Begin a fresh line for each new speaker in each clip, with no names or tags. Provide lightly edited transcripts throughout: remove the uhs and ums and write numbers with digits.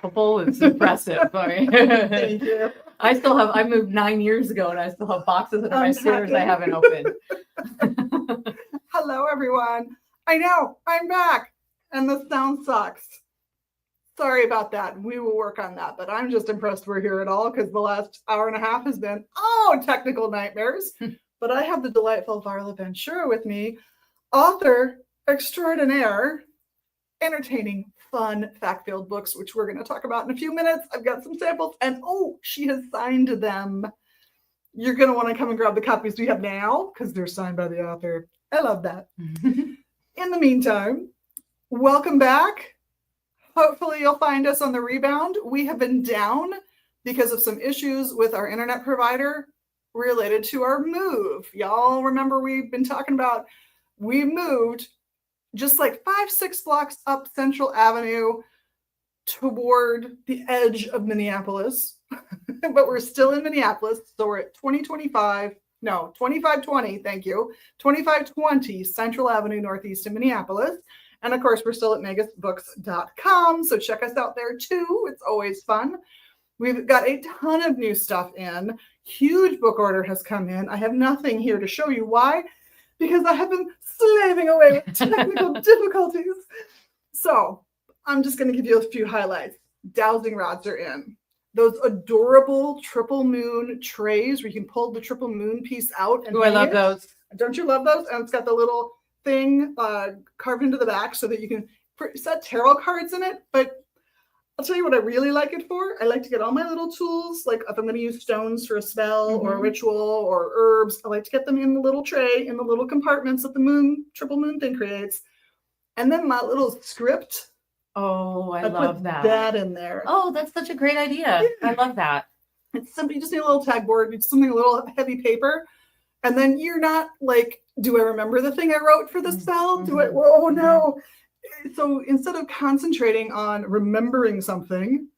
It's impressive.
Thank you.
I moved 9 years ago and I still have boxes under my stairs I haven't opened.
Hello, everyone. I know, I'm back, and the sound sucks. Sorry about that. We will work on that, but I'm just impressed we're here at all because the last hour and a half has been, technical nightmares. But I have the delightful Varla Ventura with me, author extraordinaire, entertaining, fun, fact-filled books, which we're going to talk about in a few minutes. I've got some samples, and she has signed them. You're going to want to come and grab the copies we have now because they're signed by the author. I love that. In the meantime, welcome back. Hopefully you'll find us on the rebound. We have been down because of some issues with our internet provider related to our move. Y'all remember we've been talking about we moved just like 5-6 blocks up Central Avenue toward the edge of Minneapolis. But we're still in Minneapolis. So we're at 2520, thank you. 2520 Central Avenue Northeast in Minneapolis. And of course, we're still at magusbooks.com. So check us out there too. It's always fun. We've got a ton of new stuff in. Huge book order has come in. I have nothing here to show you. Why? Because I have been slaving away with technical difficulties. So I'm just going to give you a few highlights. Dowsing rods are in. Those adorable triple moon trays where you can pull the triple moon piece out.
I love those.
Don't you love those? And it's got the little thing carved into the back so that you can set tarot cards in it. But I'll tell you what I really like it for. I like to get all my little tools, like if I'm going to use stones for a spell or a ritual or herbs, I like to get them in the little tray, in the little compartments that the triple moon thing creates. And then my little script.
Oh, I love that.
That in there.
Oh, that's such a great idea. Yeah. I love that.
It's simple. You just need a little tag board, it's something a little heavy paper. And then you're not like, do I remember the thing I wrote for the spell? Do I? Oh, no. So instead of concentrating on remembering something,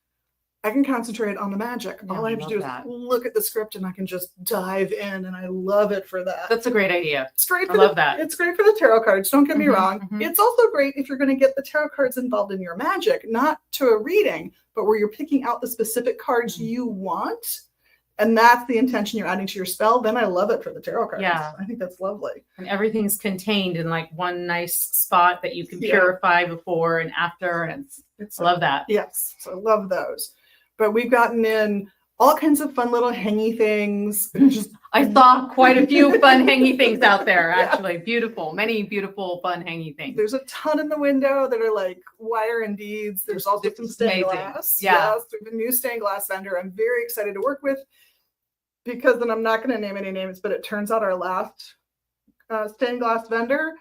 I can concentrate on the magic. All I have to do is look at the script and I can just dive in, and I love it for that.
That's a great idea.
It's great.
I love that.
It's great for the tarot cards. Don't get me wrong. It's also great if you're going to get the tarot cards involved in your magic, not to a reading, but where you're picking out the specific cards you want. And that's the intention you're adding to your spell. Then I love it for the tarot cards.
Yeah.
I think that's lovely.
And everything's contained in like one nice spot that you can purify before and after. And I love that.
Yes. So I love those. But we've gotten in all kinds of fun little hangy things.
I saw quite a few fun hangy things out there, actually. Beautiful. Many beautiful, fun hangy things.
There's a ton in the window that are like wire and beads. There's also some stained glass.
Yeah.
Yes, we have a new stained glass vendor I'm very excited to work with. Because then I'm not going to name any names, but it turns out our last stained glass vendor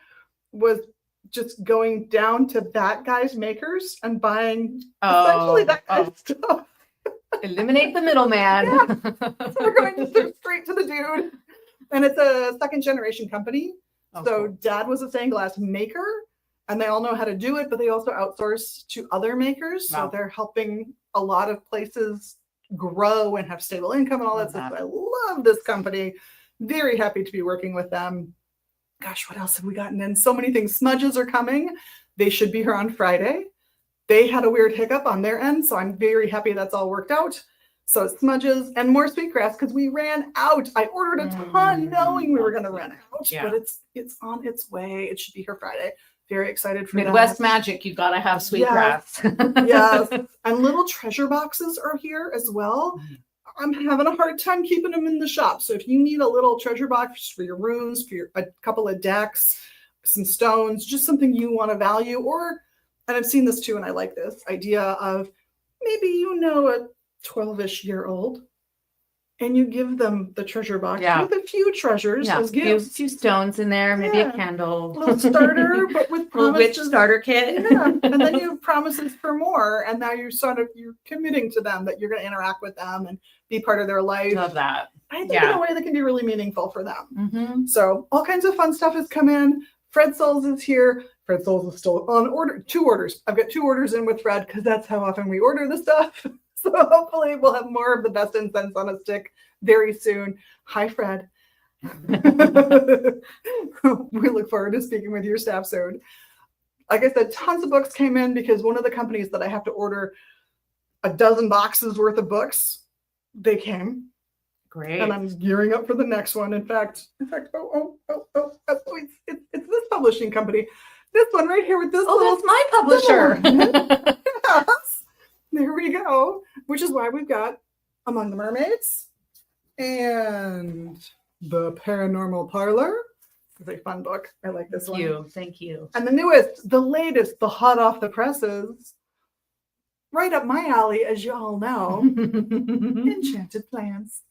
was just going down to that guy's makers and buying essentially that guy's stuff.
Eliminate the middleman.
So we're going to straight to the dude. And it's a second generation company. So dad was a stained glass maker and they all know how to do it, but they also outsource to other makers. So they're helping a lot of places grow and have stable income and all that stuff. I love this company. Very happy to be working with them. Gosh, what else have we gotten in? So many things. Smudges are coming. They should be here on Friday. They had a weird hiccup on their end, so I'm very happy that's all worked out. So smudges and more sweetgrass because we ran out. I ordered a ton knowing we were going to run out, but it's on its way. It should be here Friday. Very excited for
Midwest magic. You gotta have sweetgrass.
Yes. And little treasure boxes are here as well. I'm having a hard time keeping them in the shop. So if you need a little treasure box for your rooms, for a couple of decks, some stones, just something you want to value, and I've seen this too, and I like this idea of maybe a 12-ish year old and you give them the treasure box with a few treasures as gifts.
A few stones in there, maybe a candle.
A little starter, but with promises.
Witch starter kit.
And then you have promises for more. And now you're committing to them that you're going to interact with them and be part of their life.
Love that.
I think in a way that can be really meaningful for them. So all kinds of fun stuff has come in. Fred Souls is here. Fred Souls is still on order. 2 orders. I've got 2 orders in with Fred because that's how often we order the stuff. So hopefully we'll have more of the best incense on a stick very soon. Hi, Fred. We look forward to speaking with your staff soon. Like I said, tons of books came in because one of the companies that I have to order a dozen boxes worth of books. They came.
Great.
And I'm gearing up for the next one. In fact, it's this publishing company. This one right here with this
That's my publisher.
Yes. There we go. Which is why we've got Among the Mermaids and The Paranormal Parlor. It's a fun book. I like this one.
Thank you.
And the newest, the latest, the hot off the presses, right up my alley, as you all know, Enchanted Plants.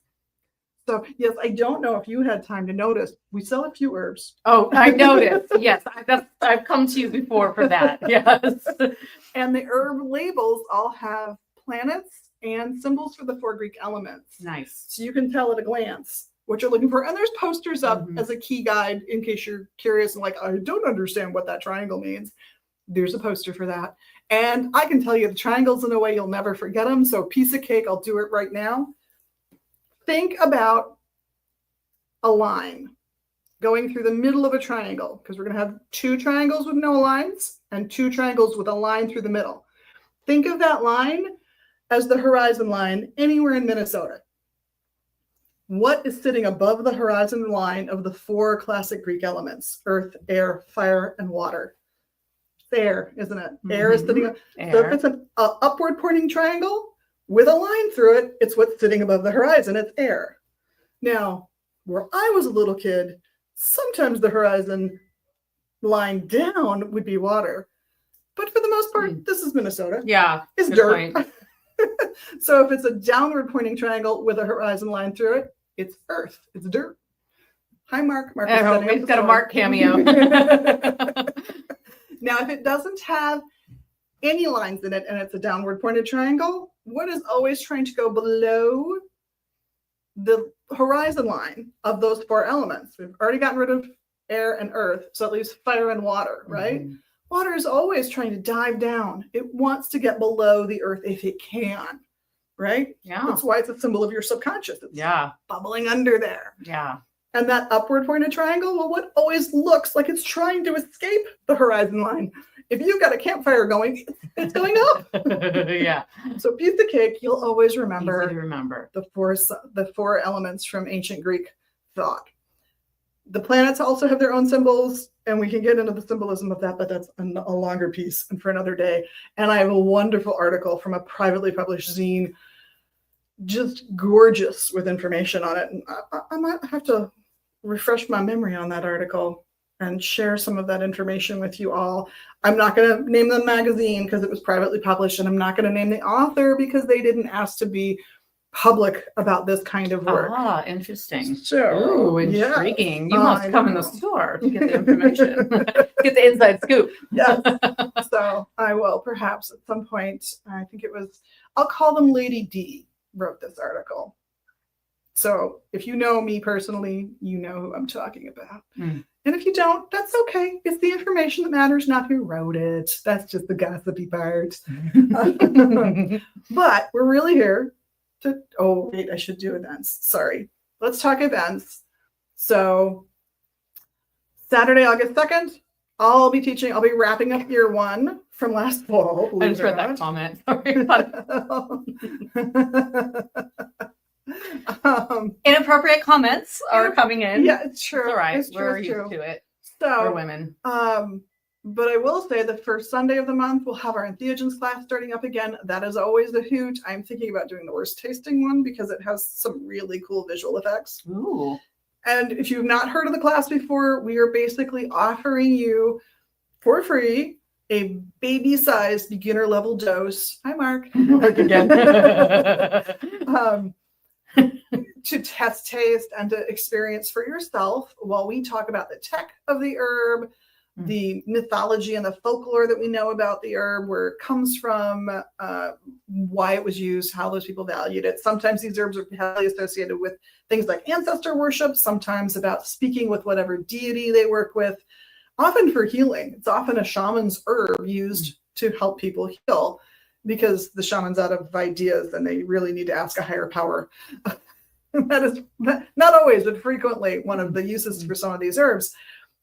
So, yes, I don't know if you had time to notice, we sell a few herbs.
Oh, I noticed. Yes, I've come to you before for that. Yes.
And the herb labels all have planets and symbols for the 4 Greek elements.
Nice.
So you can tell at a glance what you're looking for. And there's posters up as a key guide in case you're curious and like, I don't understand what that triangle means. There's a poster for that. And I can tell you the triangles in a way you'll never forget them. So piece of cake, I'll do it right now. Think about a line going through the middle of a triangle, because we're going to have 2 triangles with no lines and 2 triangles with a line through the middle. Think of that line as the horizon line anywhere in Minnesota. What is sitting above the horizon line of the 4 classic Greek elements? Earth, air, fire, and water. It's air, isn't it? Air is sitting. So if it's an upward pointing triangle with a line through it, it's what's sitting above the horizon. It's air. Now, where I was a little kid, sometimes the horizon line down would be water. But for the most part, this is Minnesota.
Yeah.
It's dirt. So if it's a downward pointing triangle with a horizon line through it, it's earth. It's dirt. Hi, Mark. Mark
we've got a Mark cameo.
Now, if it doesn't have any lines in it and it's a downward pointed triangle, what is always trying to go below the horizon line of those 4 elements? We've already gotten rid of air and earth, so it leaves fire and water, right? Water is always trying to dive down. It wants to get below the earth if it can, right?
Yeah.
That's why it's a symbol of your subconscious. It's bubbling under there.
Yeah.
And that upward pointed triangle, well, what always looks like it's trying to escape the horizon line. If you've got a campfire going, it's going up.
Yeah.
So piece of cake, you'll always remember,
Easy to remember
the 4 elements from ancient Greek thought. The planets also have their own symbols, and we can get into the symbolism of that, but that's a longer piece and for another day. And I have a wonderful article from a privately published zine, just gorgeous with information on it. And I might have to refresh my memory on that article and share some of that information with you all. I'm not going to name the magazine because it was privately published, and I'm not going to name the author because they didn't ask to be public about this kind of work.
Ah, interesting.
So,
intriguing. You must come in the store to get the information, get the inside scoop.
Yes. So I will perhaps at some point, I think it was, I'll call them Lady D wrote this article. So if you know me personally, you know who I'm talking about. And if you don't, that's okay. It's the information that matters, not who wrote it. That's just the gossipy part. But we're really here to, oh, wait, I should do events. Sorry. Let's talk events. So Saturday, August 2nd, I'll be wrapping up year 1 from last fall.
I just read that comment. Sorry. Inappropriate comments are coming in.
Yeah, it's true.
It's all right.
It's true,
We're
it's
used
true.
to it.
So,
we're women.
But I will say the first Sunday of the month, we'll have our entheogens class starting up again. That is always a hoot. I'm thinking about doing the worst tasting one because it has some really cool visual effects.
Ooh.
And if you've not heard of the class before, we are basically offering you for free a baby-sized beginner level dose. Hi, Mark.
Mark again.
To test taste and to experience for yourself while we talk about the tech of the herb, the mythology and the folklore that we know about the herb, where it comes from, why it was used, how those people valued it. Sometimes these herbs are heavily associated with things like ancestor worship, sometimes about speaking with whatever deity they work with, often for healing. It's often a shaman's herb used to help people heal because the shaman's out of ideas and they really need to ask a higher power. That is not always, but frequently one of the uses for some of these herbs.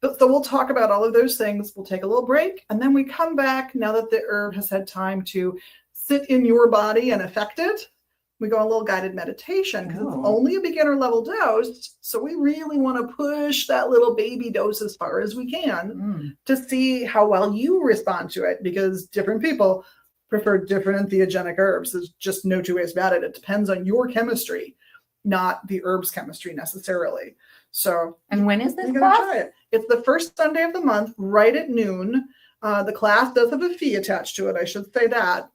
So we'll talk about all of those things. We'll take a little break, and then we come back now that the herb has had time to sit in your body and affect it, we go on a little guided meditation because it's only a beginner level dose. So we really want to push that little baby dose as far as we can to see how well you respond to it, because different people prefer different entheogenic herbs. There's just no two ways about it. It depends on your chemistry, not the herb's chemistry necessarily. So,
and when is this
you
class?
gotta try it. It's the first Sunday of the month, right at noon. The class does have a fee attached to it. I should say that,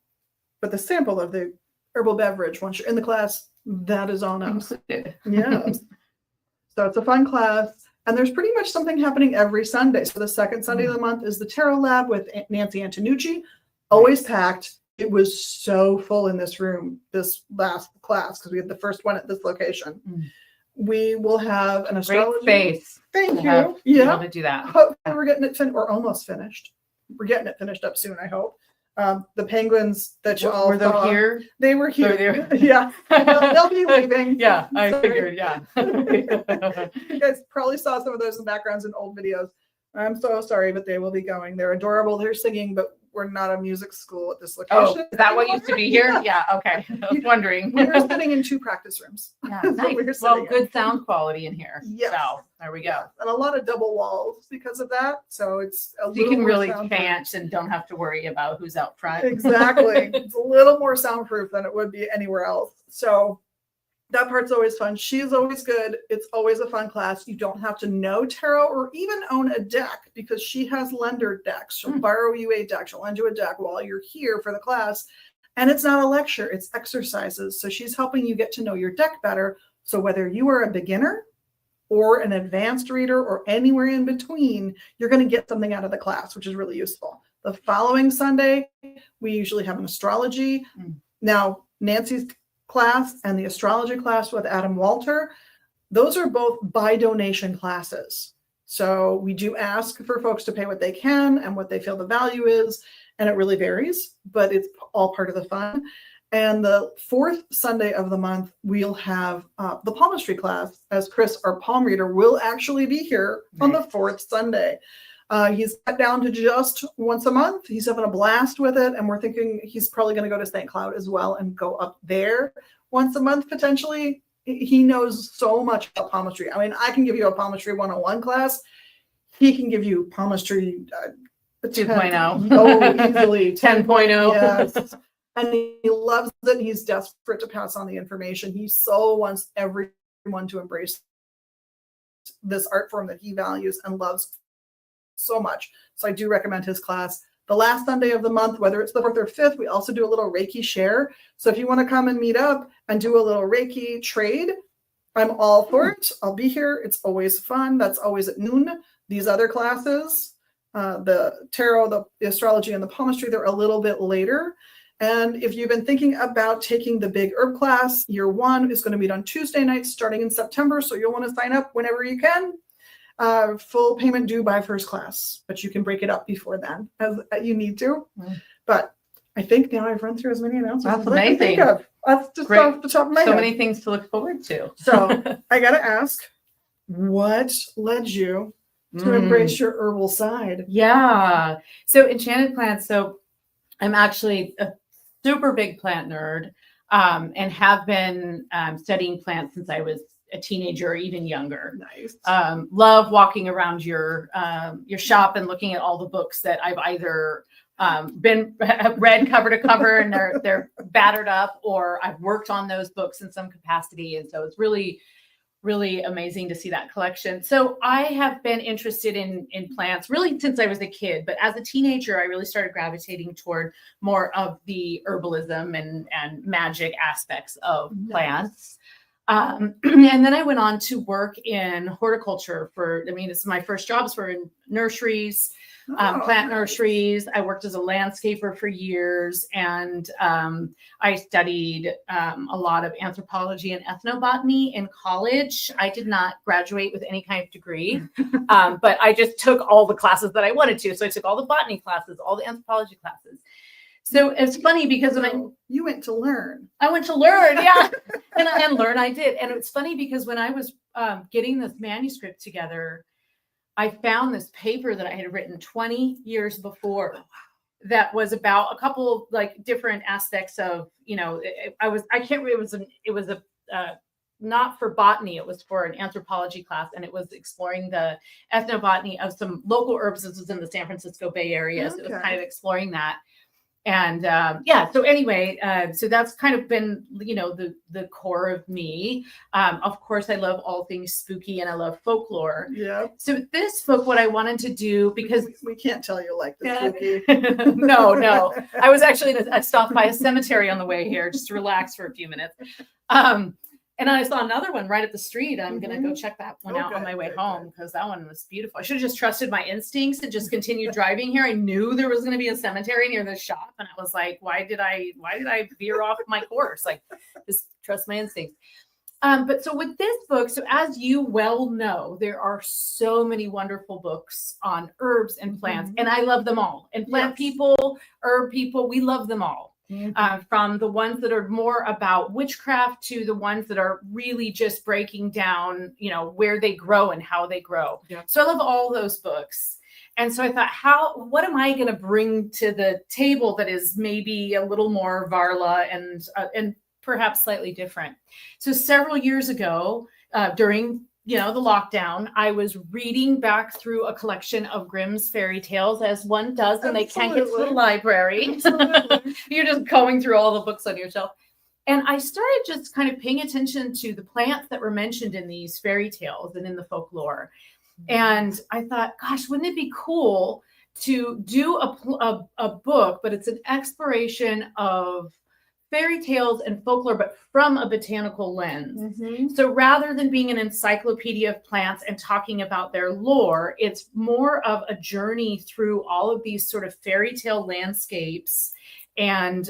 but the sample of the herbal beverage, once you're in the class, that is on us. Yes. So it's a fun class, and there's pretty much something happening every Sunday. So the second Sunday of the month is the Tarot Lab with Nancy Antonucci, always packed. It was so full in this room this last class because we had the first one at this location. We will have an astrology.
Great space.
Thank you.
Yeah.
Yeah.
To do that.
Hopefully we're getting it finished, or almost finished. We're getting it finished up soon, I hope. The penguins that you all
Were they
saw,
here?
they were here.
They were-
Yeah, they'll be leaving.
Yeah, I
Sorry.
figured. Yeah.
You guys probably saw some of those in backgrounds in old videos. I'm so sorry, but they will be going. They're adorable. They're singing, but we're not a music school at this location.
Oh, is that what used to be here? Yeah. Okay. I was wondering.
We were sitting in 2 practice rooms.
Yeah,
That's what
nice.
we were
Well,
sitting in.
good sound quality in here.
Yes.
So there we go.
And a lot of double walls because of that. So it's a
So you
little
can
more
really
soundproof.
chant and don't have to worry about who's out front.
Exactly. It's a little more soundproof than it would be anywhere else. So that part's always fun. She's always good. It's always a fun class. You don't have to know tarot or even own a deck because she has lender decks. She'll borrow you a deck. She'll lend you a deck while you're here for the class. And it's not a lecture, it's exercises. So she's helping you get to know your deck better. So whether you are a beginner or an advanced reader or anywhere in between, you're going to get something out of the class, which is really useful. The following Sunday, we usually have an astrology. Now, Nancy's class and the astrology class with Adam Walter, those are both by donation classes. So we do ask for folks to pay what they can and what they feel the value is, and it really varies, but it's all part of the fun. And the 4th Sunday of the month, we'll have the palmistry class, as Chris, our palm reader, will actually be here on the 4th Sunday. He's cut down to just once a month. He's having a blast with it. And we're thinking he's probably going to go to St. Cloud as well and go up there once a month, potentially. He knows so much about palmistry. I mean, I can give you a palmistry 101 class. He can give you palmistry
2.0.
Oh, easily.
10.0.
Yes. And he loves it. He's desperate to pass on the information. He so wants everyone to embrace this art form that he values and loves so much. So I do recommend his class. The last Sunday of the month, whether it's the 4th or 5th, we also do a little Reiki share. So if you want to come and meet up and do a little Reiki trade, I'm all for it. I'll be here. It's always fun. That's always at noon. These other classes, the tarot, the astrology, and the palmistry, they're a little bit later. And if you've been thinking about taking the big herb class, year 1 is going to meet on Tuesday nights starting in September. So you'll want to sign up whenever you can. Full payment due by first class, but you can break it up before then as you need to. But I think now I've run through as many announcements
That's
as I can think
amazing.
of. That's just
Great.
off the top of my
So
head.
many things to look forward to.
So I got to ask, what led you to embrace your herbal side?
Yeah. So enchanted plants. So I'm actually a super big plant nerd and have been studying plants since I was a teenager or even younger.
Nice.
Love walking around your shop and looking at all the books that I've either been read cover to cover and they're battered up, or I've worked on those books in some capacity. And so it's really, really amazing to see that collection. So I have been interested in plants really since I was a kid, but as a teenager, I really started gravitating toward more of the herbalism and magic aspects of plants. And then I went on to work in horticulture this is my first jobs were in nurseries, plant nurseries. I worked as a landscaper for years, and I studied a lot of anthropology and ethnobotany in college. I did not graduate with any kind of degree, but I just took all the classes that I wanted to. So I took all the botany classes, all the anthropology classes. So it's funny because when
you went to learn.
I went to learn, yeah, and learn I did. And it's funny because when I was getting this manuscript together, I found this paper that I had written 20 years before. that was about a couple like different aspects of, I can't remember, it was a not for botany, it was for an anthropology class, and it was exploring the ethnobotany of some local herbs. This was in the San Francisco Bay Area, so it was kind of exploring that. And so anyway, so that's kind of been, the core of me. Of course, I love all things spooky and I love folklore.
Yeah.
So this book, what I wanted to do, because
we can't tell you like the spooky.
No. I was actually, I stopped by a cemetery on the way here just to relax for a few minutes. And I saw another one right up the street. I'm going to go check that one out on my way home because that one was beautiful. I should have just trusted my instincts and just continued driving here. I knew there was going to be a cemetery near the shop. And I was like, why did I veer off my course? Like, just trust my instincts. But so with this book, so as you well know, there are so many wonderful books on herbs and plants, and I love them all. And plant people, herb people, we love them all. From the ones that are more about witchcraft to the ones that are really just breaking down, where they grow and how they grow. Yeah. So I love all those books. And so I thought, what am I going to bring to the table that is maybe a little more Varla and perhaps slightly different? So several years ago, during the lockdown, I was reading back through a collection of Grimm's fairy tales, as one does, and they can't get to the library. You're just going through all the books on your shelf. And I started just kind of paying attention to the plants that were mentioned in these fairy tales and in the folklore. And I thought, gosh, wouldn't it be cool to do a book, but it's an exploration of fairy tales and folklore, but from a botanical lens. So rather than being an encyclopedia of plants and talking about their lore, it's more of a journey through all of these sort of fairy tale landscapes and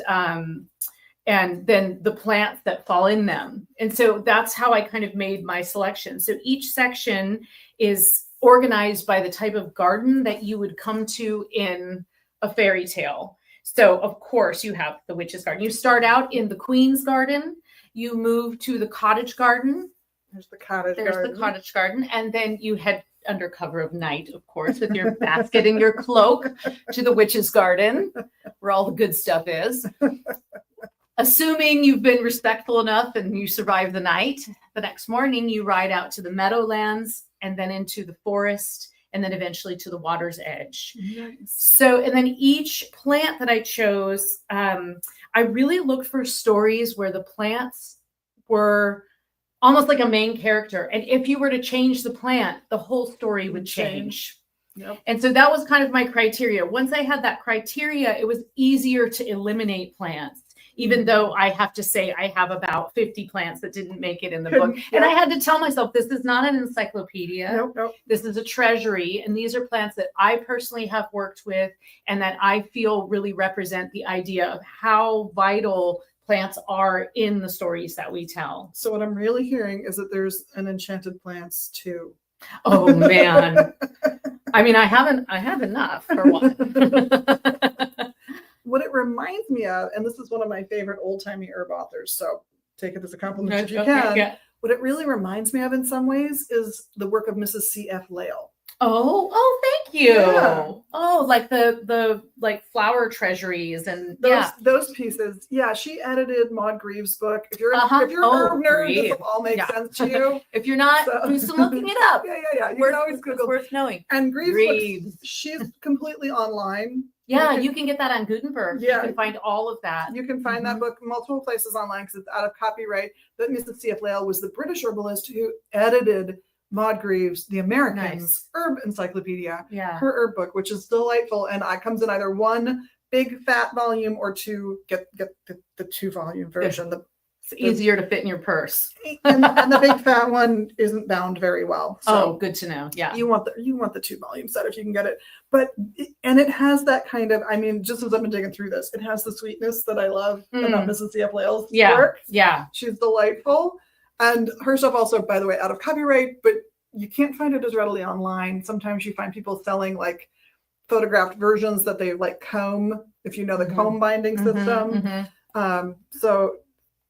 then the plants that fall in them. And so that's how I kind of made my selection. So each section is organized by the type of garden that you would come to in a fairy tale. So, of course, you have the witch's garden. You start out in the queen's garden. You move to the cottage garden.
There's the cottage garden.
And then you head under cover of night, of course, with your basket and your cloak to the witch's garden, where all the good stuff is. Assuming you've been respectful enough and you survive the night, the next morning you ride out to the meadowlands and then into the forest, and then eventually to the water's edge. Nice. So, and then each plant that I chose, I really looked for stories where the plants were almost like a main character. And if you were to change the plant, the whole story would change. Yep. And so that was kind of my criteria. Once I had that criteria, it was easier to eliminate plants. Even though I have to say I have about 50 plants that didn't make it in the book. And I had to tell myself, this is not an encyclopedia. Nope. This is a treasury. And these are plants that I personally have worked with and that I feel really represent the idea of how vital plants are in the stories that we tell.
So what I'm really hearing is that there's an enchanted plants too.
Oh, man. I mean, I have enough for one.
What it reminds me of, and this is one of my favorite old-timey herb authors, so take it as a compliment if you can. Yeah. What it really reminds me of in some ways is the work of Mrs. C.F. Lail.
Oh, thank you. Yeah. Oh, like the flower treasuries and
those pieces. Yeah, she edited Maud Greaves' book. If you're an herb nerd, this will all make sense to you.
If you're not, do some looking it up.
Yeah. You can always Google.
Worth knowing.
And Greaves. She's completely online.
Yeah, you can get that on Gutenberg. Yeah. You can find all of that.
You can find that book multiple places online because it's out of copyright. But Mrs. C.F. Lail was the British herbalist who edited Maud Greaves, the American's Herb Encyclopedia, her herb book, which is delightful. And it comes in either one big fat volume or two, get the 2-volume version.
It's easier to fit in your purse.
And the big fat one isn't bound very well. So
good to know. Yeah.
You want the 2-volume set if you can get it. But it has that kind of, I mean, just as I've been digging through this, it has the sweetness that I love about Mrs. C.F. Lail's work. Yeah. She's delightful. And her stuff also, by the way, out of copyright, but you can't find it as readily online. Sometimes you find people selling like photographed versions that they like comb, if you know the comb binding system. So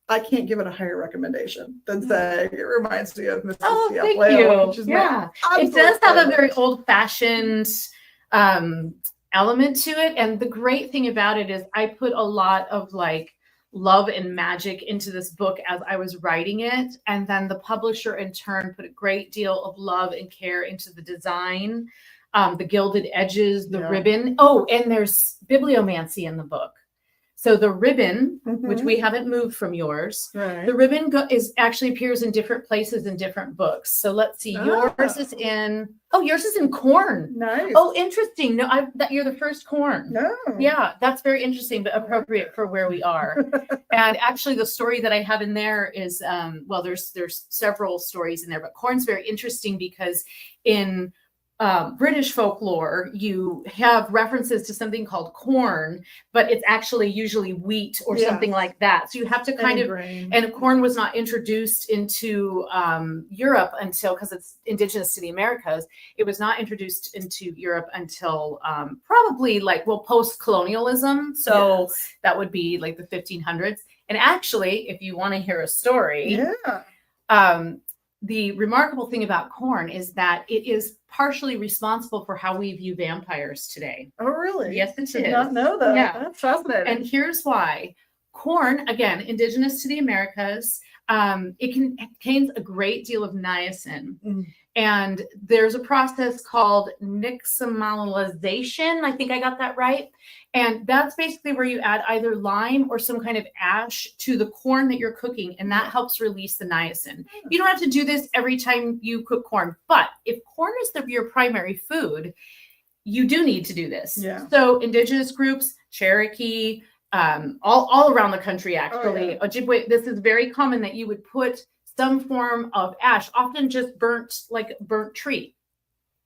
I can't give it a higher recommendation than saying it reminds me of Mrs. C.F. Lail.
It does have a very old-fashioned element to it. And the great thing about it is I put a lot of like love and magic into this book as I was writing it. And then the publisher in turn put a great deal of love and care into the design, the gilded edges, the ribbon. Oh, and there's bibliomancy in the book. So the ribbon, which we haven't moved from yours, the ribbon is actually appears in different places in different books. So let's see, yours is in, yours is in Corn.
Nice.
Oh, interesting. No, that you're the first Corn.
No.
Yeah, that's very interesting, but appropriate for where we are. And actually the story that I have in there is, well, there's several stories in there, but Corn's very interesting because in British folklore, you have references to something called corn, but it's actually usually wheat or something like that. So you have to kind of, and corn was not introduced into Europe until, because it's indigenous to the Americas, it was not introduced into Europe until probably like, well, post-colonialism. So that would be like the 1500s. And actually, if you want to hear a story, the remarkable thing about corn is that it is partially responsible for how we view vampires today.
Oh, really?
Yes, it is.
Did not know that.
Yeah.
That's fascinating.
And here's why. Corn, again, indigenous to the Americas, it contains a great deal of niacin. And there's a process called nixtamalization. I think I got that right. And that's basically where you add either lime or some kind of ash to the corn that you're cooking, and that helps release the niacin. You don't have to do this every time you cook corn, but if corn is your primary food, you do need to do this. Yeah. So indigenous groups, Cherokee, all around the country, actually, Ojibwe, this is very common that you would put some form of ash, often just burnt tree.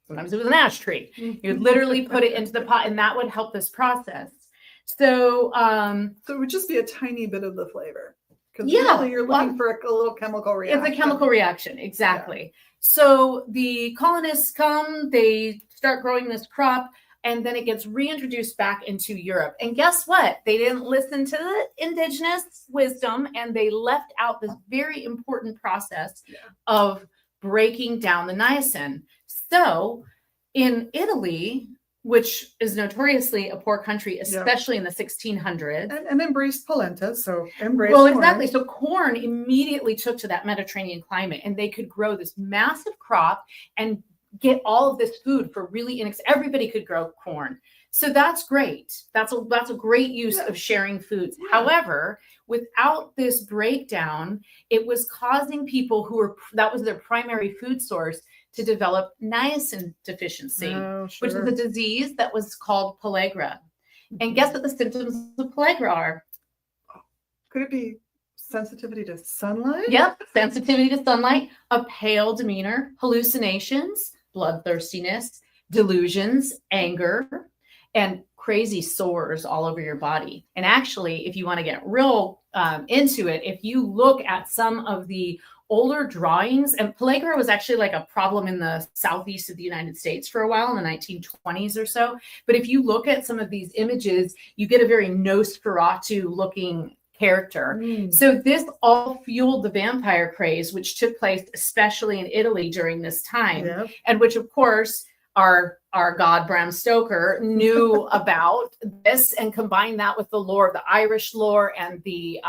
Sometimes it was an ash tree. You'd literally put it into the pot, and that would help this process. So,
so it would just be a tiny bit of the flavor. Because really you're looking for a little chemical reaction.
It's a chemical reaction, exactly. Yeah. So the colonists come, they start growing this crop, and then it gets reintroduced back into Europe. And guess what? They didn't listen to the indigenous wisdom, and they left out this very important process of breaking down the niacin. So in Italy, which is notoriously a poor country, especially in the 1600s.
And embraced polenta, so embraced
Well, exactly. So corn immediately took to that Mediterranean climate, and they could grow this massive crop and get all of this food for really everybody could grow corn. So that's great. That's a great use of sharing foods. However, without this breakdown, it was causing people that was their primary food source to develop niacin deficiency, which is a disease that was called pellagra. And guess what the symptoms of pellagra are?
Could it be sensitivity to sunlight?
Yep, sensitivity to sunlight, a pale demeanor, hallucinations, bloodthirstiness, delusions, anger, and crazy sores all over your body. And actually, if you want to get real into it, if you look at some of the older drawings, and pellagra was actually like a problem in the southeast of the United States for a while in the 1920s or so. But if you look at some of these images, you get a very Nosferatu looking character. So this all fueled the vampire craze, which took place especially in Italy during this time, and which of course our god Bram Stoker knew about this and combined that with the lore, the Irish lore and the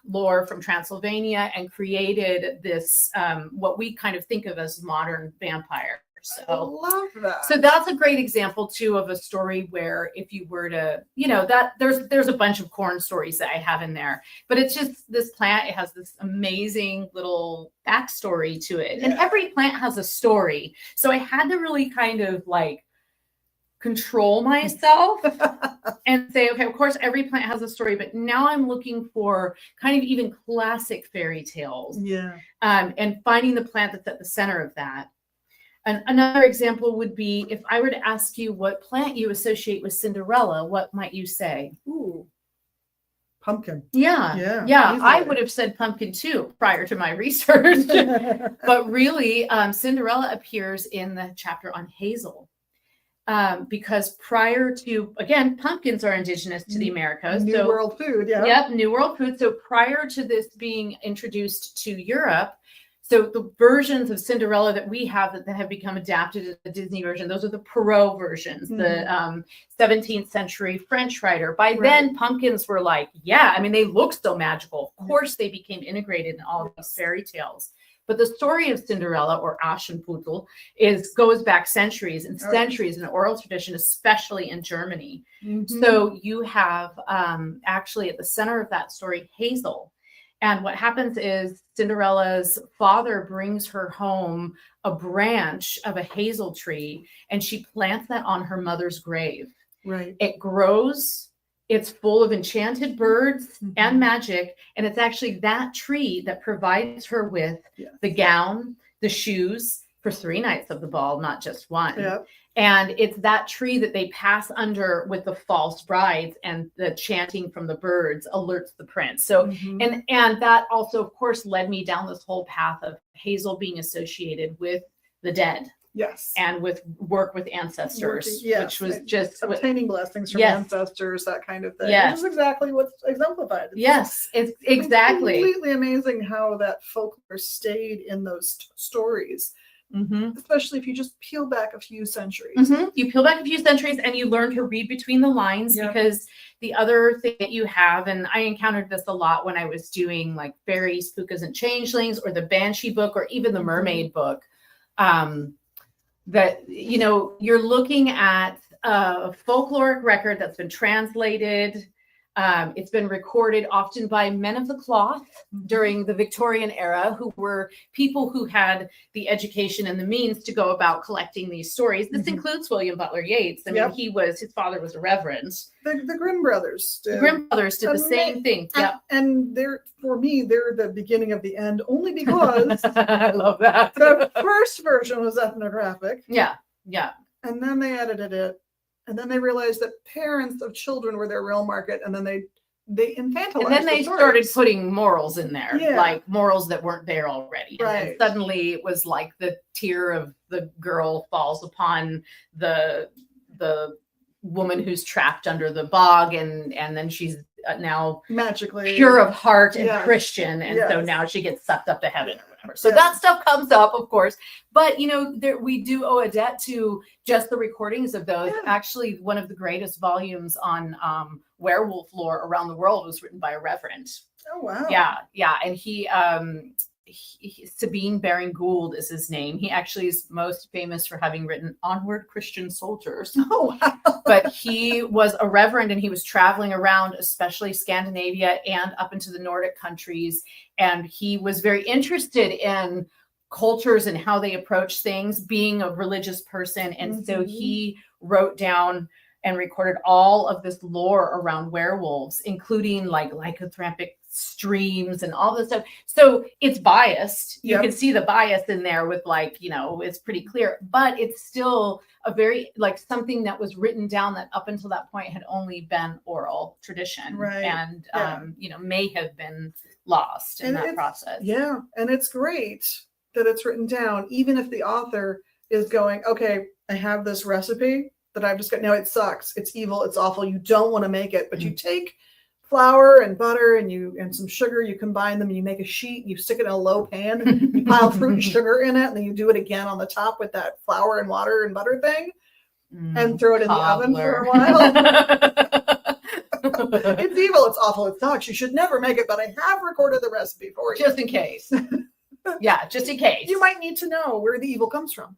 lore from Transylvania, and created this what we kind of think of as modern vampire. So
I love that.
So that's a great example too of a story where if you were to, that there's a bunch of corn stories that I have in there, but it's just this plant, it has this amazing little backstory to it. And every plant has a story. So I had to really kind of like control myself and say, okay, of course, every plant has a story, but now I'm looking for kind of even classic fairy tales. And finding the plant that's at the center of that. And another example would be if I were to ask you what plant you associate with Cinderella, what might you say?
Ooh, pumpkin.
Yeah. I would have said pumpkin too prior to my research. But really, Cinderella appears in the chapter on hazel. Because prior to, again, pumpkins are indigenous to the Americas.
New World food,
Yep, New World food. So prior to this being introduced to Europe, So the versions of Cinderella that we have that have become adapted to the Disney version, those are the Perrault versions, the 17th century French writer. By then, pumpkins were like, yeah, I mean, they look so magical. Of course, they became integrated in all of these fairy tales. But the story of Cinderella, or Aschenputtel, goes back centuries and centuries in the oral tradition, especially in Germany. So you have actually at the center of that story, Hazel. And what happens is Cinderella's father brings her home a branch of a hazel tree, and she plants that on her mother's grave.
Right.
It grows. It's full of enchanted birds and magic. And it's actually that tree that provides her with the gown, the shoes for 3 nights of the ball, not just one.
Yep.
And it's that tree that they pass under with the false brides, and the chanting from the birds alerts the prince. So, and that also, of course, led me down this whole path of Hazel being associated with the dead.
Yes.
And with work with ancestors, which was just
obtaining blessings from ancestors, that kind of thing.
Yes.
Which is exactly what's exemplified.
It's exactly.
Completely amazing how that folklore stayed in those stories. Especially if you just peel back a few centuries.
You peel back a few centuries and you learn to read between the lines, because the other thing that you have, and I encountered this a lot when I was doing like fairies, pukas, and changelings, or the Banshee book, or even the Mermaid book, that, you know, you're looking at a folkloric record that's been translated. It's been recorded often by men of the cloth during the Victorian era, who were people who had the education and the means to go about collecting these stories. This includes William Butler Yeats. I mean, his father was a reverend.
The Grimm brothers did.
The Grimm brothers did the same thing.
And for me, they're the beginning of the end, only because
I love that.
The first version was ethnographic.
Yeah.
And then they edited it. And then they realized that parents of children were their real market, and then they infantilized.
And then they started putting morals in there, like morals that weren't there already.
Right.
And suddenly it was like the tear of the girl falls upon the woman who's trapped under the bog, and then she's now
magically
pure of heart and Christian, and so now she gets sucked up to heaven or whatever. So that stuff comes up, of course, but you know, we do owe a debt to just the recordings of those. Actually, one of the greatest volumes on werewolf lore around the world was written by a reverend.
Oh wow.
Yeah, and he Sabine Baring Gould is his name. He actually is most famous for having written Onward Christian Soldiers.
Oh, wow.
But he was a reverend, and he was traveling around, especially Scandinavia and up into the Nordic countries. And he was very interested in cultures and how they approach things, being a religious person. And so he wrote down and recorded all of this lore around werewolves, including like lycanthropic streams and all this stuff. So it's biased. You can see the bias in there with, like, you know, it's pretty clear, but it's still a very, like, something that was written down that up until that point had only been oral tradition, and you know, may have been lost in that process.
Yeah. And it's great that it's written down, even if the author is going, okay, I have this recipe that I've just got. Now it sucks. It's evil. It's awful. You don't want to make it, but you take flour and butter and some sugar, you combine them, and you make a sheet, you stick it in a low pan, you pile fruit and sugar in it, and then you do it again on the top with that flour and water and butter thing, and throw it in the oven for a while. It's evil, it's awful, it sucks. You should never make it, but I have recorded the recipe for you.
Just in case. Yeah, just in case.
You might need to know where the evil comes from.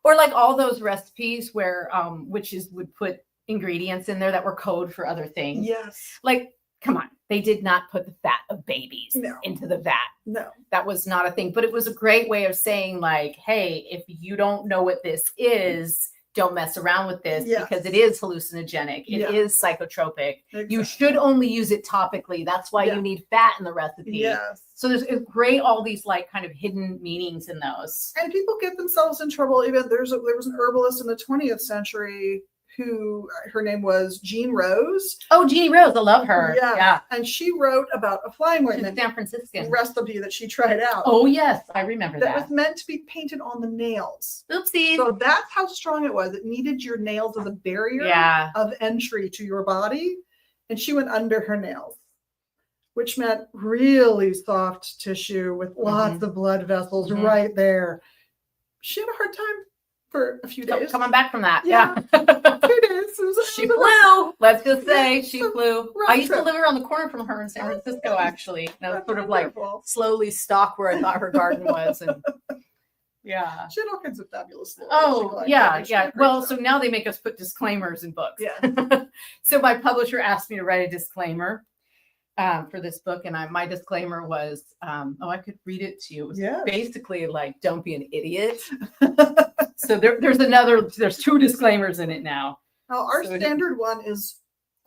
Or like all those recipes where witches would put ingredients in there that were code for other things.
Yes.
Like, come on, they did not put the fat of babies into the vat.
No.
That was not a thing. But it was a great way of saying, like, hey, if you don't know what this is, don't mess around with this, because it is hallucinogenic. It is psychotropic. Exactly. You should only use it topically. That's why you need fat in the recipe.
Yes.
So there's great, all these like kind of hidden meanings in those.
And people get themselves in trouble. Even there was an herbalist in the 20th century who, her name was Jean Rose.
Oh, Jeannie Rose. I love her. Yeah.
And she wrote about a flying ointment,
San Franciscan
recipe that she tried out.
Oh, yes. I remember that.
That was meant to be painted on the nails.
Oopsie.
So that's how strong it was. It needed your nails as a barrier of entry to your body. And she went under her nails. which meant really soft tissue with lots of blood vessels right there. She had a hard time for a few days.
Coming back from that.
Yeah. 2 days.
She flew. Let's just say she flew. I used to
trip.
live around the corner from her in San Francisco, actually. And I was sort of like
Wonderful.
slowly stalk where I thought her garden was. And yeah.
She had all kinds of fabulous stories.
Oh, yeah. Well, so now they make us put disclaimers in books.
Yeah.
So my publisher asked me to write a disclaimer for this book. And my disclaimer was, I could read it to you. It was basically like, don't be an idiot. So there's 2 disclaimers in it now.
Now, our standard one is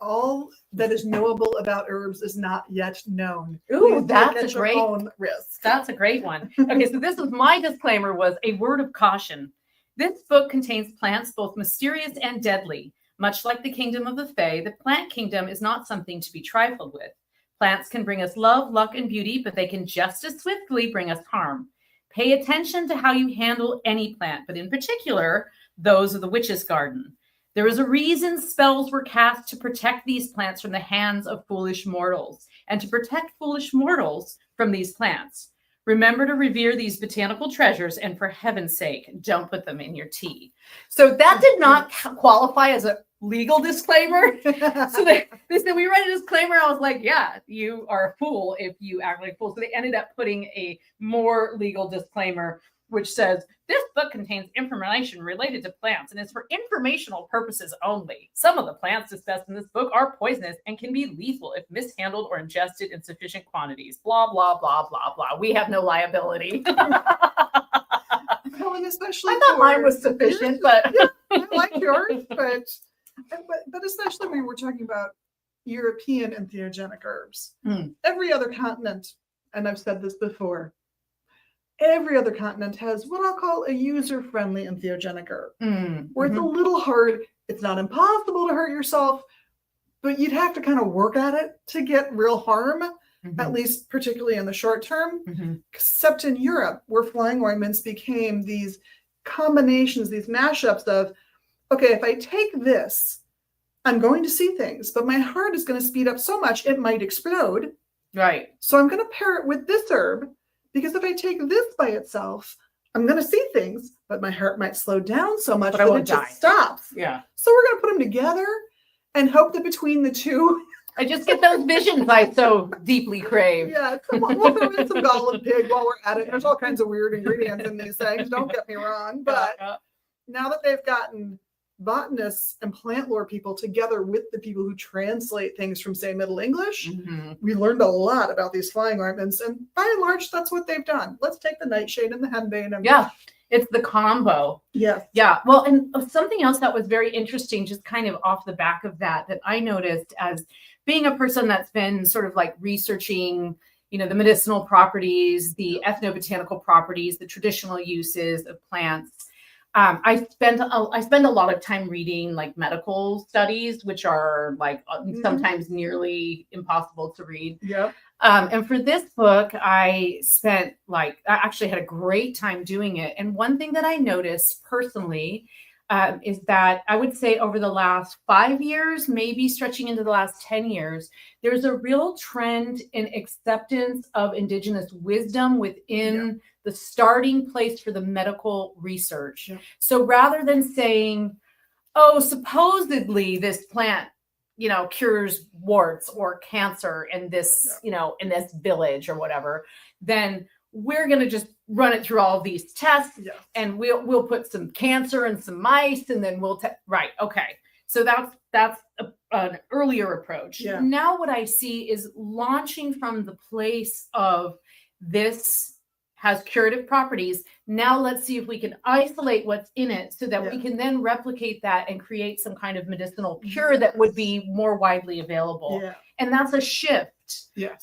all that is knowable about herbs is not yet known.
Ooh,
Please
that's
take
a
at your
great
own risk.
That's a great one. Okay, so this was my disclaimer was a word of caution. This book contains plants both mysterious and deadly. Much like the kingdom of the Fae, the plant kingdom is not something to be trifled with. Plants can bring us love, luck, and beauty, but they can just as swiftly bring us harm. Pay attention to how you handle any plant, but in particular, those of the witch's garden. There is a reason spells were cast to protect these plants from the hands of foolish mortals, and to protect foolish mortals from these plants. Remember to revere these botanical treasures, and for heaven's sake, don't put them in your tea. So that did not qualify as a legal disclaimer. So they said, we read a disclaimer. I was like, yeah, you are a fool if you act like a fool. So they ended up putting a more legal disclaimer, which says, this book contains information related to plants and is for informational purposes only. Some of the plants discussed in this book are poisonous and can be lethal if mishandled or ingested in sufficient quantities. Blah, blah, blah, blah, blah. We have no liability.
Well, and especially
I thought mine was sufficient, but
I like yours, but especially when we're talking about European entheogenic herbs. Every other continent, and I've said this before, every other continent has what I'll call a user-friendly entheogenic herb, where it's a little hard. It's not impossible to hurt yourself, but you'd have to kind of work at it to get real harm, at least particularly in the short term. Except in Europe, where flying ointments became these combinations, these mashups of, okay, if I take this, I'm going to see things, but my heart is going to speed up so much it might explode.
Right.
So I'm going to pair it with this herb, because if I take this by itself, I'm going to see things, but my heart might slow down so much that it just stops.
Yeah.
So we're going to put them together and hope that between the two,
I just get those visions I so deeply crave.
yeah, we'll throw in some goblin pig while we're at it. There's all kinds of weird ingredients in these things. Don't get me wrong, but now that they've gotten botanists and plant lore people together with the people who translate things from, say, Middle English, we learned a lot about these flying ointments, and by and large, that's what they've done. Let's take the nightshade and the henbane and
it's the combo. Yeah. Well, and something else that was very interesting, just kind of off the back of that I noticed as being a person that's been sort of like researching, the medicinal properties, the ethnobotanical properties, the traditional uses of plants. I spend a lot of time reading like medical studies, which are like sometimes nearly impossible to read.
Yep.
And for this book, I actually had a great time doing it. And one thing that I noticed personally is that I would say over the last 5 years, maybe stretching into the last 10 years, there's a real trend in acceptance of indigenous wisdom within the starting place for the medical research. So rather than saying, oh, supposedly this plant, cures warts or cancer in this, in this village or whatever, then we're going to just run it through all of these tests and we'll put some cancer in some mice and then we'll right. Okay. So that's an earlier approach. Now what I see is launching from the place of this has curative properties. Now let's see if we can isolate what's in it so that we can then replicate that and create some kind of medicinal cure that would be more widely available. And that's a shift.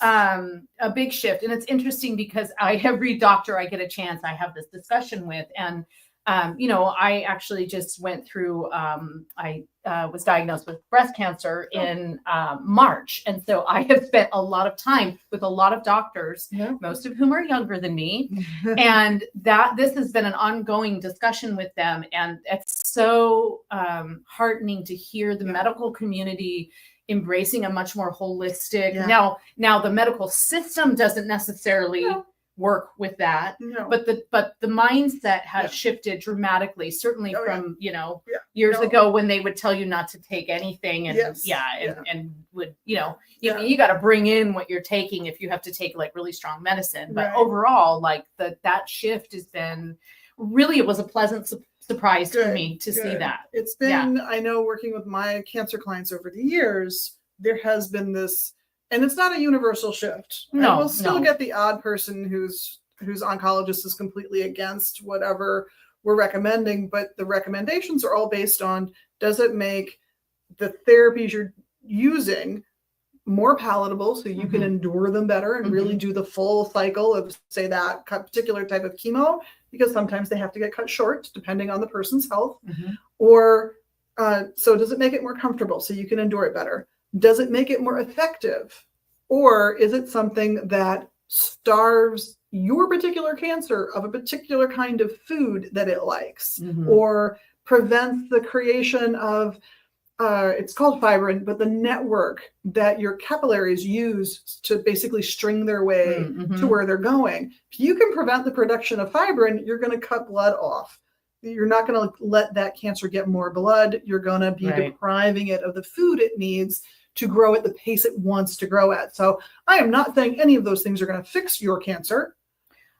A big shift. And it's interesting because every doctor I get a chance, I have this discussion with, and I actually just went through, I was diagnosed with breast cancer in March. And so I have spent a lot of time with a lot of doctors, most of whom are younger than me. And this has been an ongoing discussion with them. And it's so heartening to hear the medical community, embracing a much more holistic.
Yeah.
Now the medical system doesn't necessarily
No.
work with that,
No.
but the mindset has
Yeah.
shifted dramatically, certainly
Oh, yeah.
from,
Yeah.
years
No.
ago when they would tell you not to take anything and
Yes.
and would,
Yeah.
you got to bring in what you're taking if you have to take like really strong medicine. But
Right.
overall, like that shift has been really, it was a pleasant surprise for
Good,
me to see
good.
that.
It's been, I know, working with my cancer clients over the years, there has been this, and it's not a universal shift.
No,
We'll still
no.
get the odd person whose oncologist is completely against whatever we're recommending, but the recommendations are all based on, does it make the therapies you're using more palatable so you can
Mhm.
endure them better and really do the full cycle of, say, that particular type of chemo, because sometimes they have to get cut short depending on the person's health.
Mhm.
Or so does it make it more comfortable so you can endure it better? Does it make it more effective? Or is it something that starves your particular cancer of a particular kind of food that it likes,
Mhm.
or prevents the creation of, it's called fibrin, but the network that your capillaries use to basically string their way
Mhm.
to where they're going. If you can prevent the production of fibrin, you're going to cut blood off. You're not going to let that cancer get more blood. You're going to be
Right.
depriving it of the food it needs to grow at the pace it wants to grow at. So I am not saying any of those things are going to fix your cancer,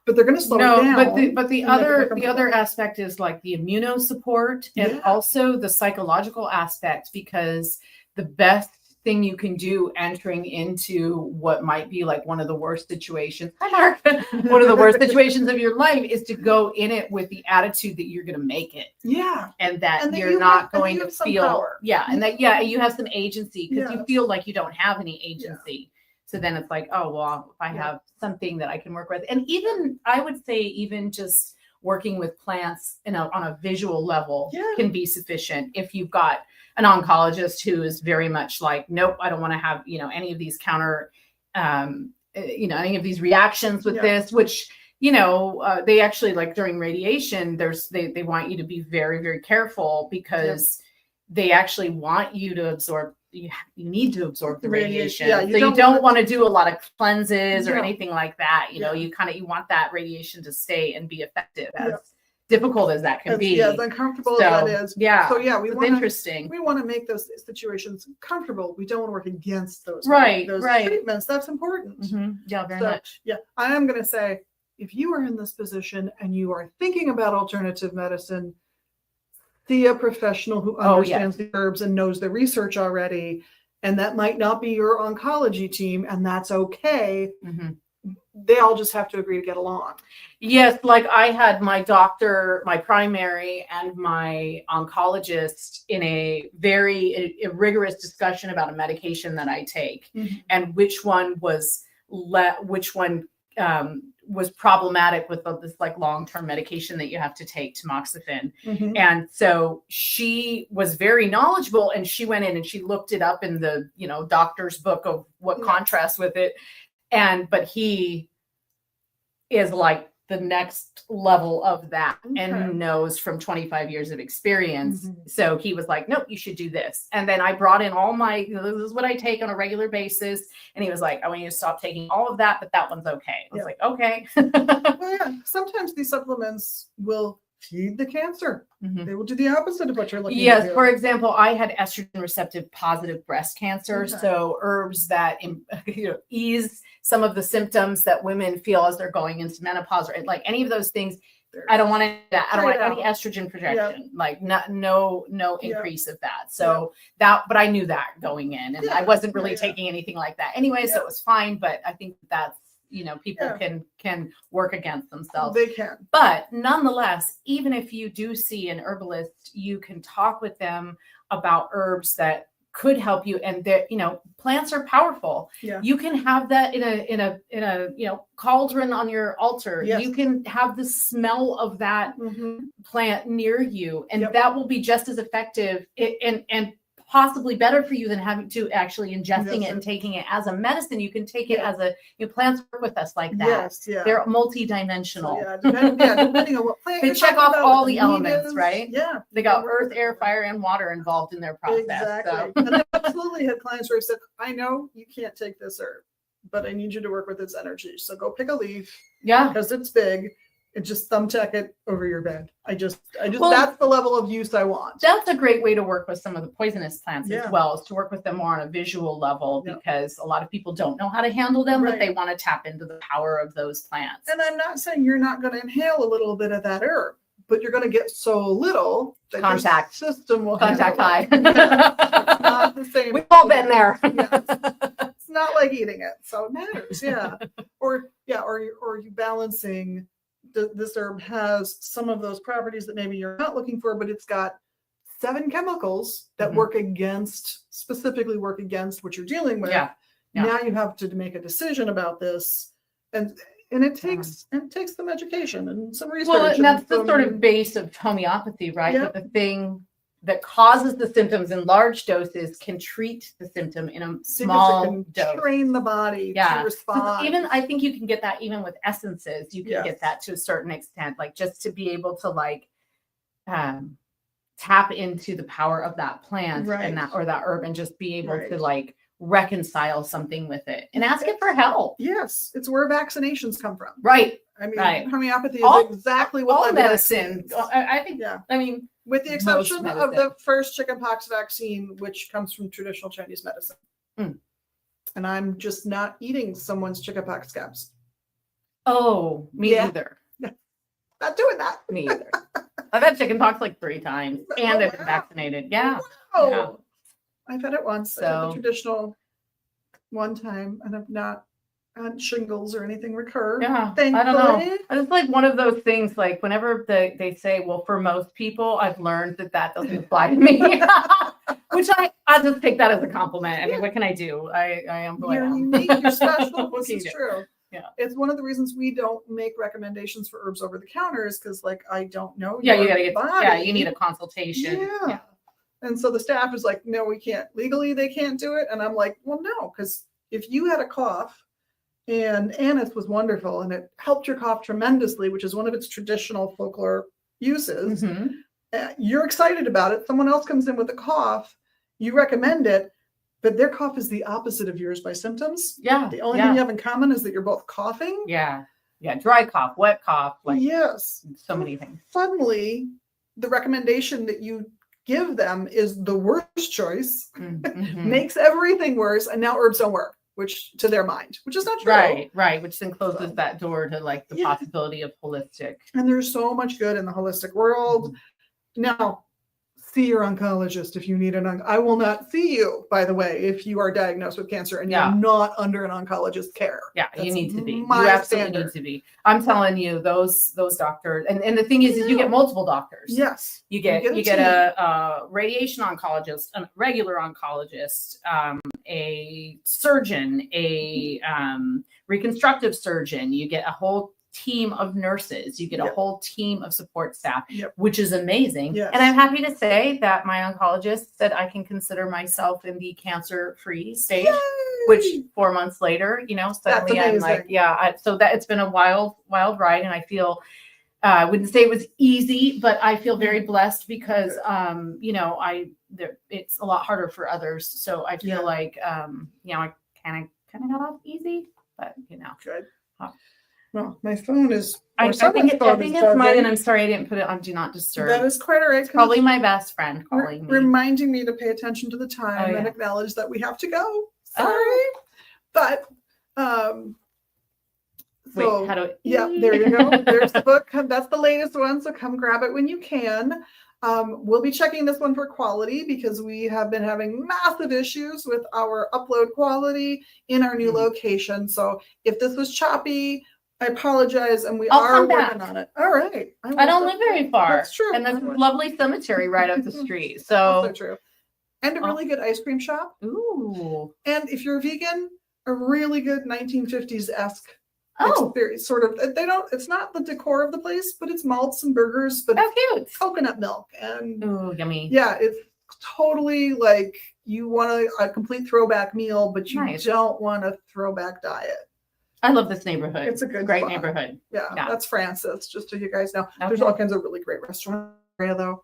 but they're going to slow it down.
but the
and make it
other
more
the
comfortable.
other aspect is like the immunosupport and
Yeah.
also the psychological aspect, because the best thing you can do entering into what might be like one of the worst situations, one of the worst situations of your life, is to go in it with the attitude that you're going to make it,
Yeah.
and that
And that
you're
you
not
have- and
going
you
to
have some
feel
power.
and that you have some agency, because you
Yes.
feel like you don't have any agency. So then it's like, oh, well, if I
Yeah.
have something that I can work with. And even, I would say, even just working with plants on a visual level
Yeah.
can be sufficient. If you've got an oncologist who is very much like, nope, I don't want to have, any of these any of these reactions with
Yeah.
this, which, they actually, like during radiation, they want you to be very, very careful, because they actually want you to absorb. You need to absorb the radiation.
Yeah,
So you don't want to do a lot of cleanses or
No.
anything like that.
Yeah.
You want that radiation to stay and be effective, as
Yeah.
difficult as that can be.
As uncomfortable
So,
as that is.
yeah.
So yeah, we
It's
want to
interesting.
make those situations comfortable. We don't want to work against those
Right,
those
right.
treatments. That's important.
Mhm. Yeah, very
So,
much.
Yeah, I am going to say, if you are in this position and you are thinking about alternative medicine, see a professional who
Oh,
understands the herbs and knows the research already. And that might not be your oncology team, and that's okay.
Mhm.
They all just have to agree to get along.
Yes, like I had my doctor, my primary, and my oncologist in a very rigorous discussion about a medication that I take, and which one was was problematic with this like long-term medication that you have to take, tamoxifen.
Mhm.
And so she was very knowledgeable, and she went in and she looked it up in the doctor's book of what
Yeah.
contrasts with it. But he is like the next level of that, and
Okay.
knows from 25 years of experience.
Mhm.
So he was like, nope, you should do this. And then I brought in all my, this is what I take on a regular basis. And he was like, I want you to stop taking all of that, but that one's okay. I was
Yeah.
like, okay.
Well, yeah, sometimes these supplements will feed the cancer.
Mhm.
They will do the opposite of what you're looking
Yes,
to do.
for example, I had estrogen receptive positive breast cancer.
Okay.
So herbs that ease some of the symptoms that women feel as they're going into menopause, or like any of those things. I don't want any estrogen projection, like no increase of that. So but I knew that going in, and I wasn't really taking anything like that anyway, so it was fine. But I think that's, people can work against themselves.
They can.
But nonetheless, even if you do see an herbalist, you can talk with them about herbs that could help you. And plants are powerful.
Yeah.
You can have that in a cauldron on your altar.
Yes.
You can have the smell of that
Mhm.
plant near you, and
Yep.
that will be just as effective and possibly better for you than having to actually ingesting
Yes,
it and taking it as a medicine. You can take it as a, plants work with us like that.
Yes, yeah.
They're
So,
multi-dimensional.
depending on what plant
They
you're
check
talking
off
about,
all
what
the
need
elements,
is.
right?
Yeah.
They got earth, air, fire, and water involved in their process.
Exactly.
So.
And I absolutely had clients where I said, I know you can't take this herb, but I need you to work with its energy. So go pick a leaf
Yeah.
because it's big and just thumbtack it over your bed.
Well,
that's the level of use I want.
That's a great way to work with some of the poisonous plants
Yeah.
as well, is to work with them more on a visual level,
Yeah.
because a lot of people don't know how to handle them,
Right.
but they want to tap into the power of those plants.
And I'm not saying you're not going to inhale a little bit of that herb, but you're going to get so little that
Contact.
your system will
Contact high.
handle it. It's not the same.
We've all been there.
Yes. It's not like eating it, so it matters. Yeah. Or you balancing. This herb has some of those properties that maybe you're not looking for, but it's got 7 chemicals that
Mhm.
specifically work against what you're dealing with.
Yeah.
Now you have to make a decision about this, and it takes some education and some research.
Well, and that's the
some-
sort of base of homeopathy, right?
Yeah.
That the thing that causes the symptoms in large doses can treat the symptom in a
because
small
it can
dose.
train the body
Yeah.
to respond.
Even I think you can get that even with essences. You can
Yes.
get that to a certain extent, like just to be able to like tap into the power of that plant
Right.
and that herb, and just be able to
Right.
like reconcile something with it and ask it for help.
Yes, it's where vaccinations come from.
Right.
I mean,
Right.
homeopathy is
All-
exactly what
All
led to
medicine.
vaccines.
I think.
Yeah.
I mean,
With the
most
exception of
medicine.
the first chickenpox vaccine, which comes from traditional Chinese medicine.
Mm.
And I'm just not eating someone's chickenpox scabs.
oh, me
Yeah.
either.
Not doing that.
Me either. I've had chickenpox like 3 times, and
Oh,
I've been
wow.
vaccinated. Yeah.
Oh,
Yeah.
I've had it once. I had the
So-
traditional one time, and I've not had shingles or anything recur.
Yeah,
Thankfully.
I don't know. It's like one of those things, like whenever they say, well, for most people, I've learned that doesn't apply to me. Which I just take that as a compliment. I mean, what can I do? I am who I
You're
am.
unique, you're special.
What
This
can you
is
do?
true.
Yeah.
It's one of the reasons we don't make recommendations for herbs over the counter, is because, like, I don't know.
Yeah, you
your
gotta get.
body.
Yeah, you need a consultation.
Yeah. And so the staff is like, no, we can't. Legally, they can't do it. And I'm like, well, no, because if you had a cough, and anise was wonderful, and it helped your cough tremendously, which is one of its traditional folklore uses.
Mhm.
You're excited about it. Someone else comes in with a cough, you recommend it, but their cough is the opposite of yours by symptoms.
Yeah.
The only thing you have in common is that you're both coughing.
Yeah. Yeah. Dry cough, wet cough, like
Yes.
so many things.
Suddenly, the recommendation that you give them is the worst choice,
Mhm.
makes everything worse, and now herbs don't work, which to their mind, which is not true.
Right. Which then closes
So-
that door to like the
Yeah.
possibility of holistic.
And there's so much good in the holistic world. Now, see your oncologist if you need I will not see you, by the way, if you are diagnosed with cancer and
Yeah.
you're not under an oncologist care.
Yeah, you
That's
need to be. You
my
absolutely
standard.
need to be. I'm telling you, those doctors, and the thing is you get multiple doctors.
Yes.
You get
a
a radiation oncologist, a regular oncologist, a surgeon, a reconstructive surgeon. You get a whole team of nurses. You get a
Yep.
whole team of support staff,
Yep.
which is amazing.
Yes.
And I'm happy to say that my oncologist said I can consider myself in the cancer-free stage.
Yay!
Which 4 months later, suddenly I'm like,
amazing.
yeah. So that it's been a wild ride, and I feel I wouldn't say it was easy, but I feel very blessed because it's a lot harder for others. So I feel
Yeah.
like I kind of got off easy, but
Good.
Huh.
Well, my phone is.
I
or
think
someone's
I
phone
think
is
it's mine,
buzzing.
and I'm sorry I didn't put it on Do Not Disturb.
That is quite all right. 'cause
Probably
it's
my best friend calling me.
reminding me to pay attention to the time
Oh,
and
yeah.
acknowledge that we have to go. Sorry.
Oh.
But so
Wait, how do
yeah, there you go. There's the book. That's the latest one. So come grab it when you can. We'll be checking this one for quality because we have been having massive issues with our upload quality in our new
Mhm.
location. So if this was choppy, I apologize, and we
I'll
are
come
working
back.
on it. All right.
I don't live very far.
That's true.
And there's a lovely cemetery right up the street.
Also
So,
true. And a really good ice cream shop.
ooh.
And if you're vegan, a really good 1950s-esque
Oh,
experience. Sort of, it's not the decor of the place, but it's malts and burgers, but
how cute.
coconut milk. And
Ooh, yummy.
yeah, it's totally like you want a complete throwback meal, but you
Nice.
don't want a throwback diet.
I love this neighborhood.
It's a good
great
spot.
neighborhood.
Yeah,
Yeah.
that's Francis, just so you guys know. There's
Okay.
all kinds of really great restaurants area though.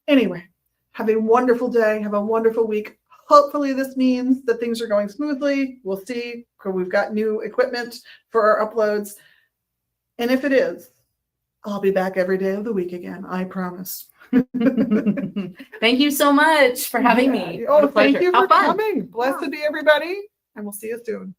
Anyway, have a wonderful day. Have a wonderful week. Hopefully this means that things are going smoothly. We'll see. 'Cause we've got new equipment for our uploads. And if it is, I'll be back every day of the week again. I promise.
Thank you so much for having
Yeah.
me.
Oh,
What a
thank
pleasure.
you
How
for
fun.
coming. Blessed be everybody. And we'll see you soon.